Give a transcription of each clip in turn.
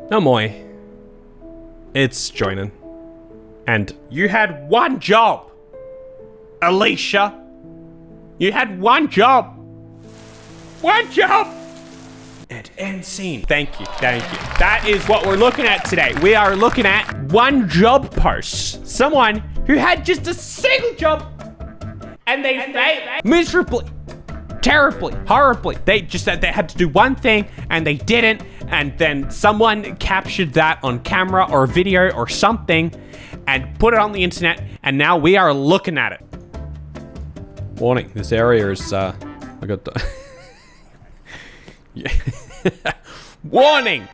No moi. It's Joinen. And you had one job, Alicia. You had one job. One job. And end scene. Thank you. That is what we're looking at today. We are looking at one job posts. Someone who had just a single job and they failed miserably, terribly, horribly. They just said they had to do one thing and they didn't. And then someone captured that on camera or video or something and put it on the internet. And now we are looking at it. Warning, this area is, I got the... Yeah. Warning!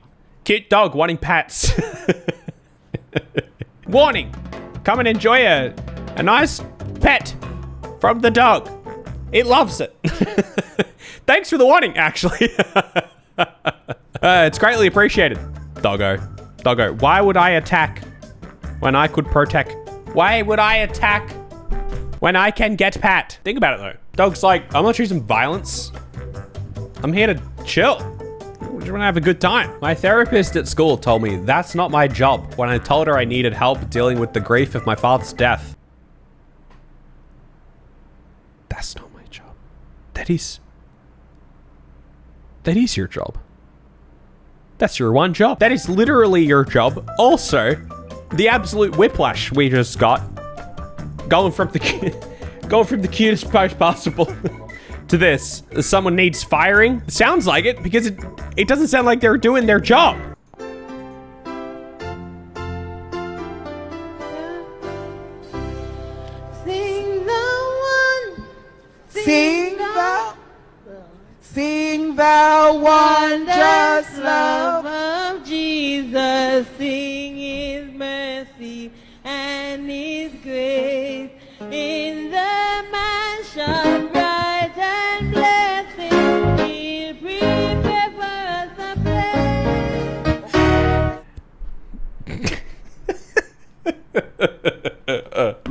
Cute dog wanting pats. Warning! Come and enjoy a nice pet from the dog. It loves it. Thanks for the warning, actually. It's greatly appreciated. Doggo. Why would I attack when I could protect? Why would I attack when I can get pat? Think about it though. Dog's like, I'm not choosing violence. I'm here to chill. I just want to have a good time. My therapist at school told me that's not my job when I told her I needed help dealing with the grief of my father's death. That's not my job. That is your job. That's your one job. That is literally your job. Also, the absolute whiplash we just got going from the cutest post possible to this. Someone needs firing. Sounds like it because it doesn't sound like they're doing their job. Sing the wondrous love of Jesus. Sing his mercy and his grace in the mansion bright and blessed. He'll prepare for us a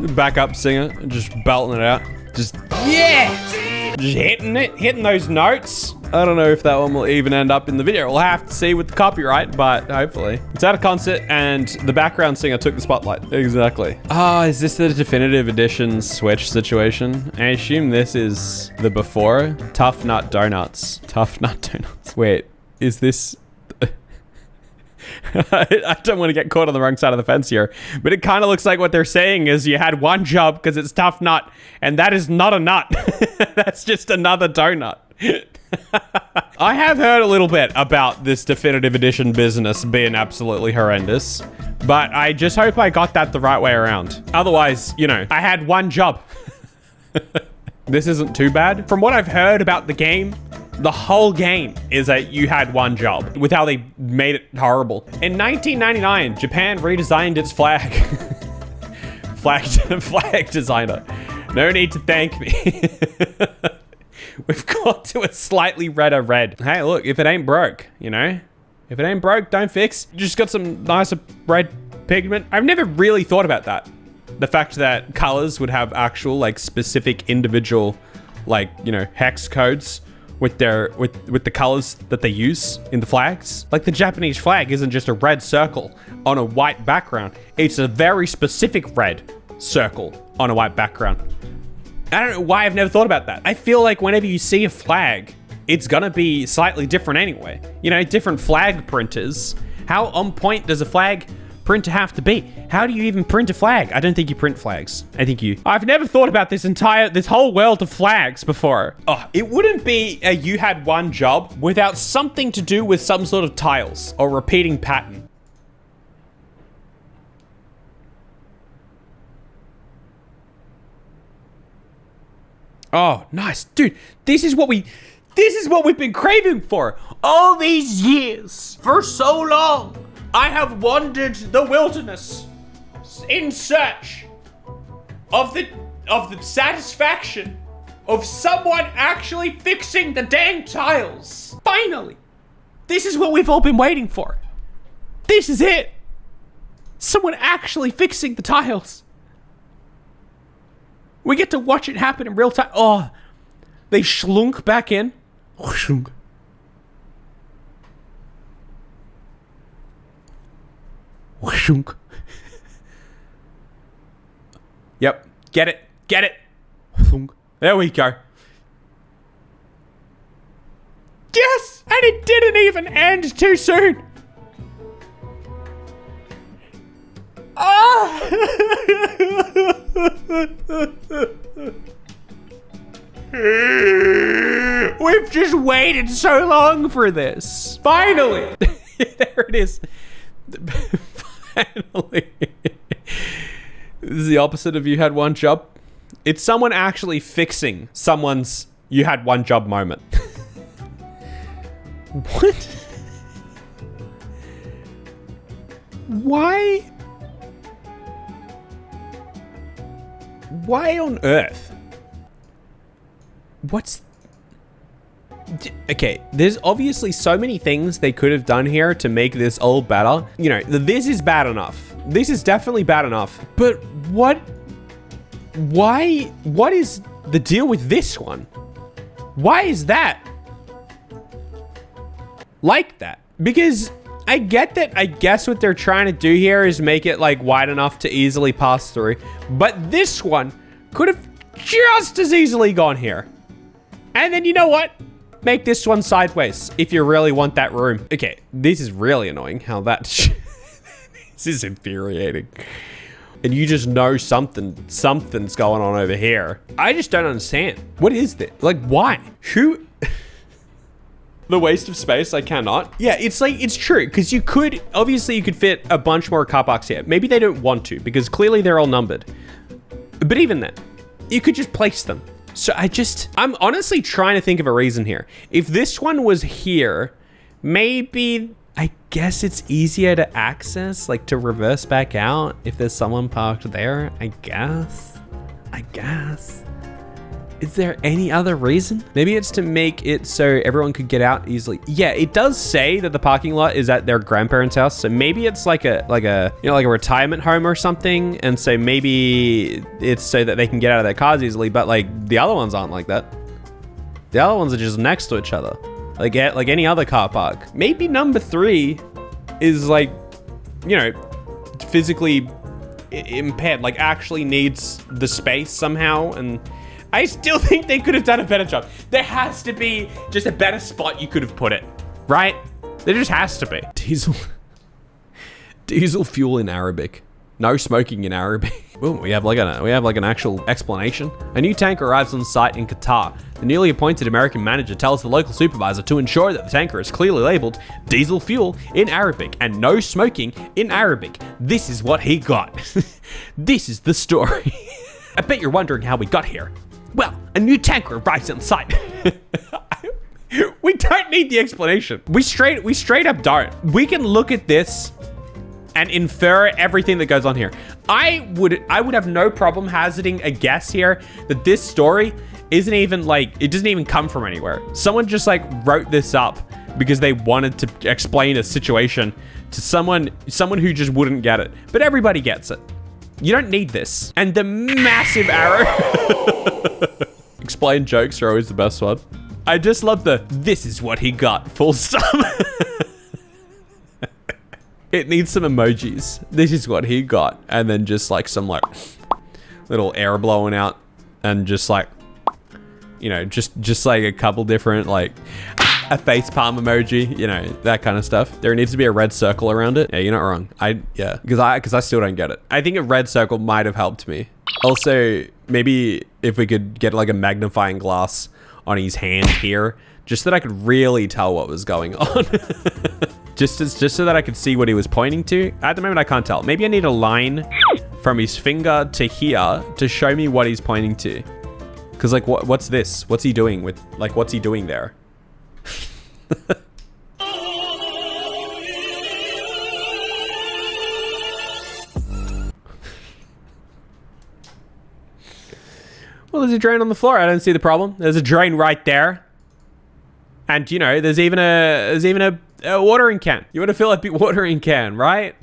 place. Backup singer, just belting it out. Just, yeah! Just hitting those notes. I don't know if that one will even end up in the video. We'll have to see with the copyright, but hopefully. It's at a concert and the background singer took the spotlight. Exactly. Oh, is this the definitive edition Switch situation? I assume this is the before. Tough Nut Doughnuts. Tough Nut Doughnuts. Wait, is this... I don't want to get caught on the wrong side of the fence here, but it kind of looks like what they're saying is you had one job because it's tough nut, and that is not a nut. That's just another donut. I have heard a little bit about this definitive edition business being absolutely horrendous, but I just hope I got that the right way around. Otherwise, you know, I had one job. This isn't too bad. From what I've heard about the game, the whole game is that you had one job with how they made it horrible. In 1999, Japan redesigned its flag. Flag designer. No need to thank me. We've got to a slightly redder red. Hey, look, if it ain't broke, you know? If it ain't broke, don't fix. You just got some nicer red pigment. I've never really thought about that. The fact that colors would have actual, like, specific individual, like, you know, hex codes with their with the colors that they use in the flags. Like the Japanese flag isn't just a red circle on a white background. It's a very specific red circle on a white background. I don't know why I've never thought about that. I feel like whenever you see a flag, it's gonna be slightly different anyway. You know, different flag printers. How on point does a flag printer have to be? How do you even print a flag? I don't think you print flags. I've never thought about this whole world of flags before. Oh, it wouldn't be a you had one job without something to do with some sort of tiles or repeating pattern. Oh, nice. Dude, this is what we've been craving for all these years. For so long, I have wandered the wilderness in search of the satisfaction of someone actually fixing the dang tiles. Finally, this is what we've all been waiting for. This is it. Someone actually fixing the tiles. We get to watch it happen in real time. Oh, they schlunk back in. Whooshunk. Yep. Get it. Get it. There we go. Yes! And it didn't even end too soon. Ah! We've just waited so long for this. Finally. There it is. Finally. This is the opposite of you had one job. It's someone actually fixing someone's you had one job moment. What? Why? Why on earth? What's... Okay, there's obviously so many things they could have done here to make this all better. You know, this is bad enough. This is definitely bad enough. But what... Why... What is the deal with this one? Why is that like that? Because I get that. I guess what they're trying to do here is make it like wide enough to easily pass through. But this one could have just as easily gone here. And then you know what? Make this one sideways if you really want that room. Okay, this is really annoying how that... This is infuriating. And you just know something's going on over here. I just don't understand. What is this? Like, why? Who... The waste of space, I cannot. Yeah, it's like, it's true, because you could, obviously you could fit a bunch more car parks here. Maybe they don't want to, because clearly they're all numbered. But even then, you could just place them. So I'm honestly trying to think of a reason here. If this one was here, maybe, I guess it's easier to access, like to reverse back out if there's someone parked there, I guess. Is there any other reason? Maybe it's to make it so everyone could get out easily. Yeah, it does say that the parking lot is at their grandparents' house. So maybe it's like a retirement home or something. And so maybe it's so that they can get out of their cars easily. But like the other ones aren't like that. The other ones are just next to each other. Like any other car park. Maybe number 3 is like, you know, physically impaired, like actually needs the space somehow. And I still think they could have done a better job. There has to be just a better spot you could have put it, right? There just has to be. Diesel fuel in Arabic. No smoking in Arabic. Ooh, we have like an actual explanation. A new tanker arrives on site in Qatar. The newly appointed American manager tells the local supervisor to ensure that the tanker is clearly labeled diesel fuel in Arabic and no smoking in Arabic. This is what he got. This is the story. I bet you're wondering how we got here. Well, a new tanker arrives on site. We don't need the explanation. We straight up don't. We can look at this and infer everything that goes on here. I would have no problem hazarding a guess here that this story isn't even like, it doesn't even come from anywhere. Someone just like wrote this up because they wanted to explain a situation to someone who just wouldn't get it. But everybody gets it. You don't need this. And the massive arrow. Explain jokes are always the best one. I just love this is what he got, full stop. It needs some emojis. This is what he got. And then just like some like little air blowing out and just like, you know, just like a couple different like a face palm emoji, you know, that kind of stuff. There needs to be a red circle around it. Yeah, you're not wrong. Because I still don't get it. I think a red circle might have helped me. Also, maybe if we could get like a magnifying glass on his hand here, just so that I could really tell what was going on. just so that I could see what he was pointing to. At the moment, I can't tell. Maybe I need a line from his finger to here to show me what he's pointing to. Because like, what's this? What's he doing with, like, what's he doing there? Well, there's a drain on the floor. I don't see the problem. There's a drain right there. And you know, there's even a watering can. You want to fill up your watering can, right?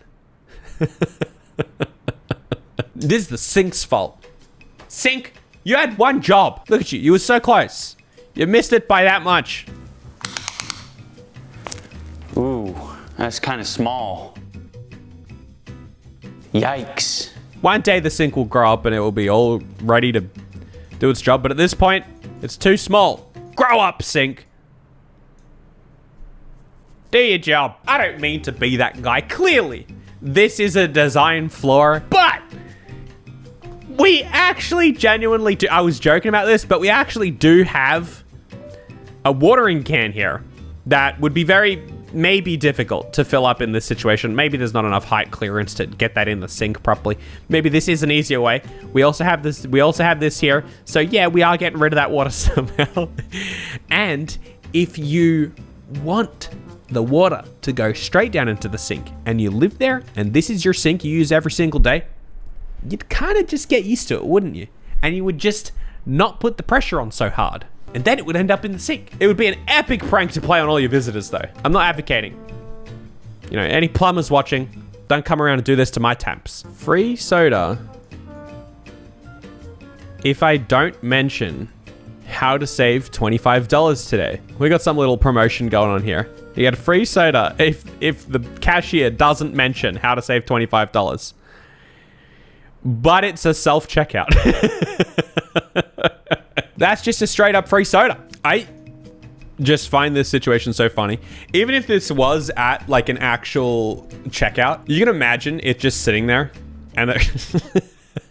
This is the sink's fault. Sink, you had one job. Look at you. You were so close. You missed it by that much. Ooh, that's kind of small. Yikes. One day the sink will grow up and it will be all ready to do its job. But at this point, it's too small. Grow up, sink. Do your job. I don't mean to be that guy. Clearly, this is a design flaw, but we actually genuinely do. I was joking about this, but we actually do have a watering can here that would be maybe difficult to fill up in this situation. Maybe there's not enough height clearance to get that in the sink properly. Maybe this is an easier way. We also have this here. So yeah, we are getting rid of that water somehow. And if you want the water to go straight down into the sink and you live there and this is your sink you use every single day, you'd kind of just get used to it, wouldn't you? And you would just not put the pressure on so hard. And then it would end up in the sink. It would be an epic prank to play on all your visitors though. I'm not advocating. You know, any plumbers watching, don't come around and do this to my taps. Free soda. If I don't mention how to save $25 today. We got some little promotion going on here. You get a free soda if the cashier doesn't mention how to save $25. But it's a self-checkout. That's just a straight up free soda. I just find this situation so funny. Even if this was at like an actual checkout, you can imagine it just sitting there and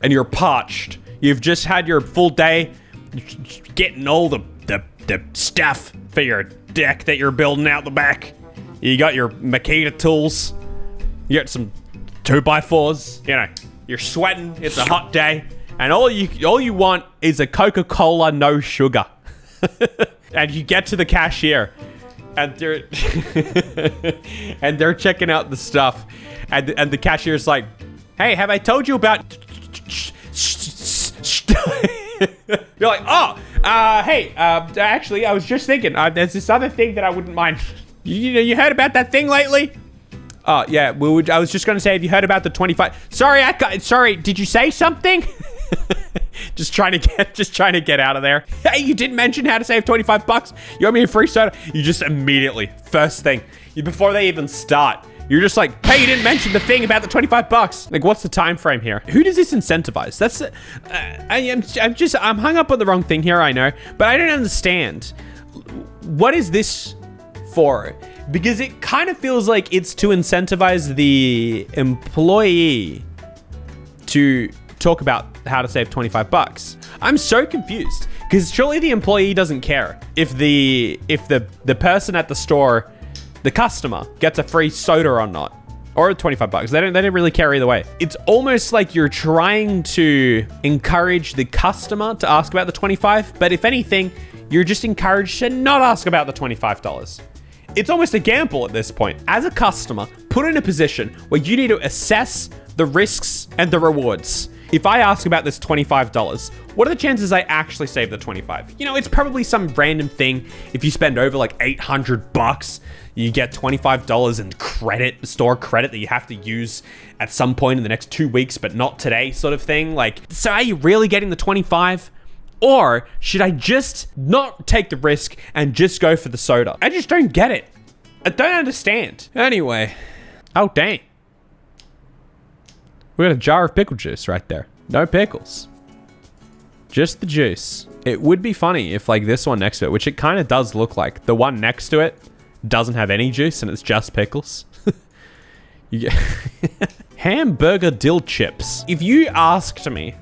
and you're parched. You've just had your full day getting all the stuff for your deck that you're building out the back. You got your Makita tools. You got some 2x4s. You know, you're sweating. It's a hot day. And all you want is a Coca-Cola, no sugar. And you get to the cashier, and they're and they're checking out the stuff, and the cashier's like, "Hey, have I told you about?" You're like, "Oh, hey, actually, I was just thinking, there's this other thing that I wouldn't mind. You heard about that thing lately?" Oh yeah, I was just gonna say, have you heard about the 25? Sorry, did you say something? just trying to get out of there. Hey, you didn't mention how to save $25. You owe me a free soda. You just immediately, first thing, before they even start, you're just like, hey, you didn't mention the thing about the $25. Like, what's the time frame here? Who does this incentivize? That's, I'm hung up on the wrong thing here, I know, but I don't understand. What is this for? Because it kind of feels like it's to incentivize the employee to talk about how to save $25. I'm so confused because surely the employee doesn't care if the person at the store, the customer, gets a free soda or not, or $25. They don't really care either way. It's almost like you're trying to encourage the customer to ask about the $25, but if anything, you're just encouraged to not ask about the $25. It's almost a gamble at this point. As a customer, put in a position where you need to assess the risks and the rewards. If I ask about this $25, what are the chances I actually save the $25? You know, it's probably some random thing. If you spend over like $800, you get $25 in credit, store credit that you have to use at some point in the next 2 weeks, but not today sort of thing. Like, so are you really getting the 25? Or should I just not take the risk and just go for the soda? I just don't get it. I don't understand. Anyway. Oh, dang. We got a jar of pickle juice right there. No pickles. Just the juice. It would be funny if like this one next to it, which it kind of does look like, the one next to it doesn't have any juice and it's just pickles. You get hamburger dill chips. If you asked me,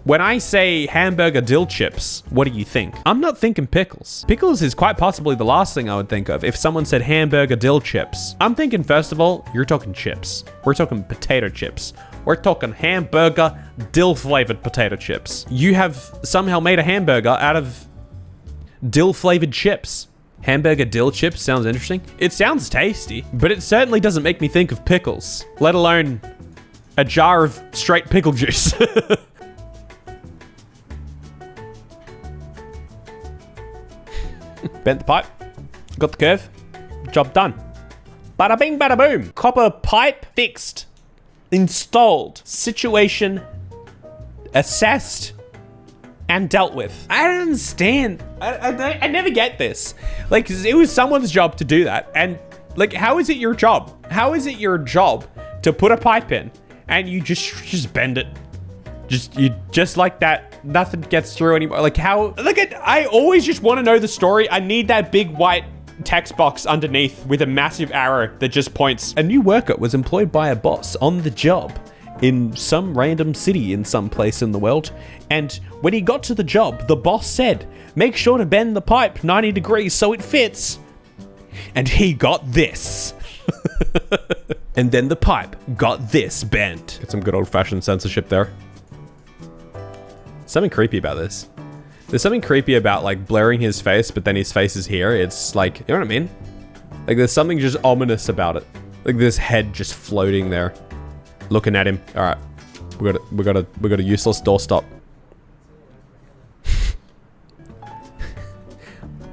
when I say hamburger dill chips, what do you think? I'm not thinking pickles. Pickles is quite possibly the last thing I would think of if someone said hamburger dill chips. I'm thinking, first of all, you're talking chips. We're talking potato chips. We're talking hamburger dill flavored potato chips. You have somehow made a hamburger out of dill flavored chips. Hamburger dill chips sounds interesting. It sounds tasty, but it certainly doesn't make me think of pickles, let alone a jar of straight pickle juice. Bent the pipe, got the curve, job done. Bada bing, bada boom. Copper pipe fixed, installed, situation assessed and dealt with. I don't understand. I never get this. Like, it was someone's job to do that. And like, how is it your job? How is it your job to put a pipe in and you just bend it. Just like that, nothing gets through anymore. Like how, I always just want to know the story. I need that big white text box underneath with a massive arrow that just points. A new worker was employed by a boss on the job in some random city in some place in the world. And when he got to the job, the boss said, make sure to bend the pipe 90 degrees so it fits. And he got this. And then the pipe got this bent. Get some good old-fashioned censorship there. Something creepy about this. There's something creepy about like blurring his face, but then his face is here. It's like, you know what I mean? Like there's something just ominous about it. Like this head just floating there, looking at him. All right, we got a useless doorstop.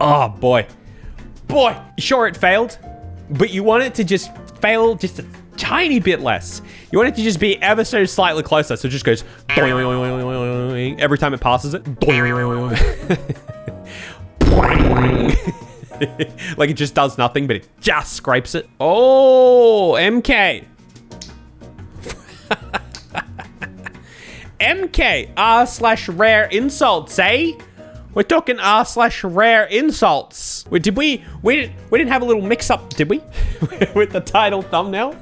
Oh boy, sure it failed, but you want it to just fail just a tiny bit less. You want it to just be ever so slightly closer, so it just goes every time it passes it. Like it just does nothing, but it just scrapes it. Oh, MK. MK, r/rare insults, eh? We're talking r/rare insults. Wait, we didn't have a little mix up, did we? With the title thumbnail?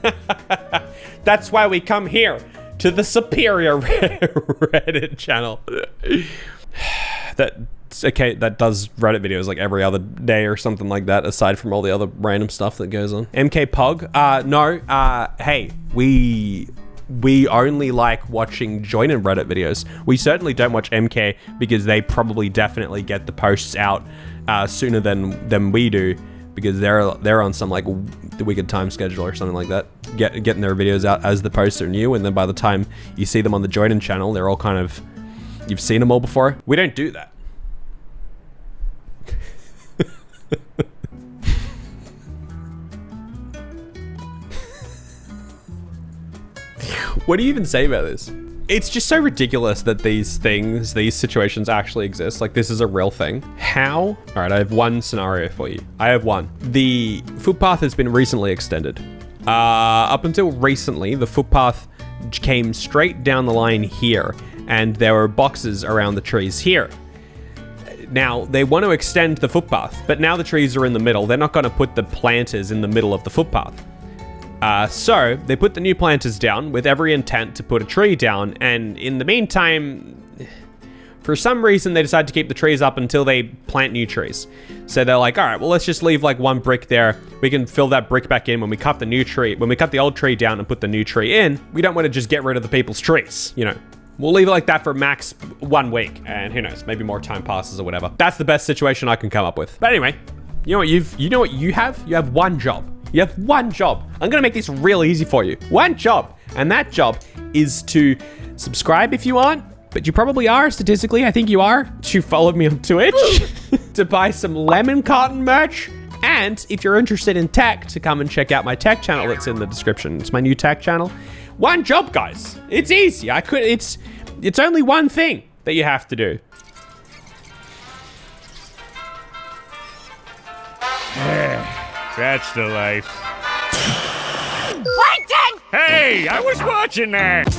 That's why we come here to the superior Reddit channel. That's okay, that does Reddit videos like every other day or something like that, aside from all the other random stuff that goes on. MK Pog? No, hey, we only like watching Joinen Reddit videos. We certainly don't watch MK because they probably definitely get the posts out sooner than we do, because they're on some like the wicked time schedule or something like that, getting their videos out as the posts are new, and then by the time you see them on the Joinen channel, they're all kind of, you've seen them all before. We don't do that. What do you even say about this? It's just so ridiculous that these situations actually exist. Like this is a real thing. How? All right, I have one scenario for you. I have one. The footpath has been recently extended. Up until recently, the footpath came straight down the line here, and there were boxes around the trees here. Now, they want to extend the footpath, but now the trees are in the middle. They're not going to put the planters in the middle of the footpath. So they put the new planters down with every intent to put a tree down, and in the meantime, for some reason, they decide to keep the trees up until they plant new trees. So they're like, all right, well, let's just leave like one brick there. We can fill that brick back in when we cut the new tree. When we cut the old tree down and put the new tree in, we don't want to just get rid of the people's trees, you know. We'll leave it like that for max 1 week, and who knows, maybe more time passes or whatever. That's the best situation I can come up with. But anyway, you know what you have? You have one job. You have one job. I'm gonna make this real easy for you. One job, and that job is to subscribe if you aren't, but you probably are statistically. I think you are. To follow me on Twitch, to buy some lemon cotton merch, and if you're interested in tech, to come and check out my tech channel that's in the description. It's my new tech channel. One job, guys. It's easy. It's only one thing that you have to do. That's the life. Plankton! Hey, I was watching that.